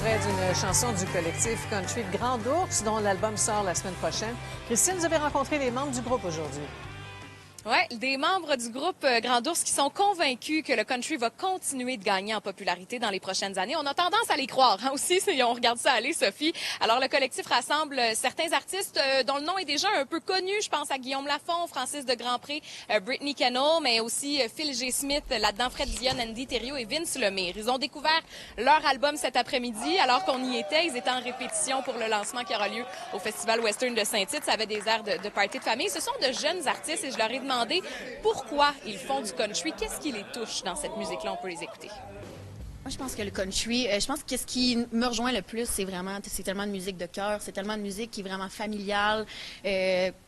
extrait d'une chanson du collectif country Grand Ours, dont l'album sort la semaine prochaine. Christine, vous avez rencontré les membres du groupe aujourd'hui. Oui, des membres du groupe Grand Ours qui sont convaincus que le country va continuer de gagner en popularité dans les prochaines années. On a tendance à les croire aussi, on regarde ça aller, Sophie. Alors, le collectif rassemble certains artistes dont le nom est déjà un peu connu. Je pense à Guillaume Lafont, Francis de Grandpré, Brittany Kennel, mais aussi Phil G. Smith, là-dedans Fred Dionne, Andy Thériault et Vince Lemire. Ils ont découvert leur album cet après-midi. Alors qu'on y était, ils étaient en répétition pour le lancement qui aura lieu au Festival Western de Saint-Tite. Ça avait des airs de party de famille. Ce sont de jeunes artistes et je leur ai demandé pourquoi ils font du country. Qu'est-ce qui les touche dans cette musique-là? On peut les écouter. Moi, je pense que le country, je pense que ce qui me rejoint le plus, c'est tellement de musique de cœur, c'est tellement de musique qui est vraiment familiale,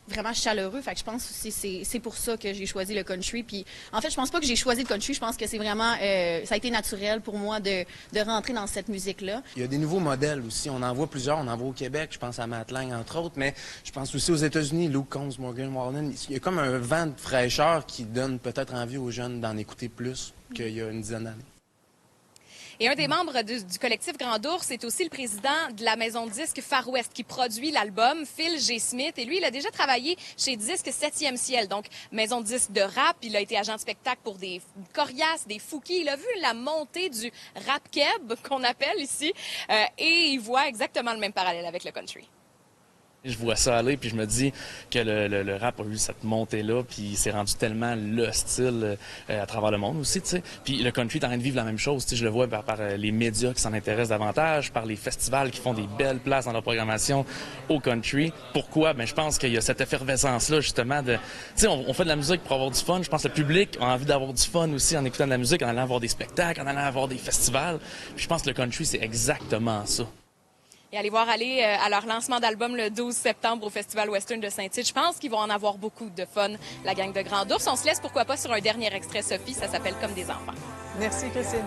vraiment chaleureux. Fait que je pense aussi c'est pour ça que j'ai choisi le country. Puis en fait, je pense pas que j'ai choisi le country, je pense que c'est vraiment ça a été naturel pour moi de rentrer dans cette musique-là. Il y a des nouveaux modèles aussi. On en voit plusieurs. On en voit au Québec. Je pense à Matt Lang, entre autres. Mais je pense aussi aux États-Unis, Luke Combs, Morgan Wallen. Il y a comme un vent de fraîcheur qui donne peut-être envie aux jeunes d'en écouter plus qu'il y a une dizaine d'années. Et un des membres du collectif Grand Ours est aussi le président de la maison de disques Far West qui produit l'album, Phil G. Smith. Et lui, il a déjà travaillé chez Disques 7e Ciel, donc maison de disques de rap. Il a été agent de spectacle pour des Corias, des Fouki. Il a vu la montée du rap keb, qu'on appelle ici, et il voit exactement le même parallèle avec le country. Je vois ça aller, puis je me dis que le rap a eu cette montée-là, puis c'est rendu tellement le style à travers le monde aussi, tu sais. Puis le country est en train de vivre la même chose, tu sais. Je le vois par les médias qui s'en intéressent davantage, par les festivals qui font des belles places dans leur programmation au country. Pourquoi? Ben je pense qu'il y a cette effervescence-là, justement, de... Tu sais, on fait de la musique pour avoir du fun. Je pense que le public a envie d'avoir du fun aussi en écoutant de la musique, en allant voir des spectacles, en allant voir des festivals. Puis je pense que le country, c'est exactement ça. Et allez voir aller à leur lancement d'album le 12 septembre au Festival Western de Saint-Tite. Je pense qu'ils vont en avoir beaucoup de fun, la gang de Grand Ours. On se laisse pourquoi pas sur un dernier extrait, Sophie. Ça s'appelle Comme des enfants. Merci, Christine.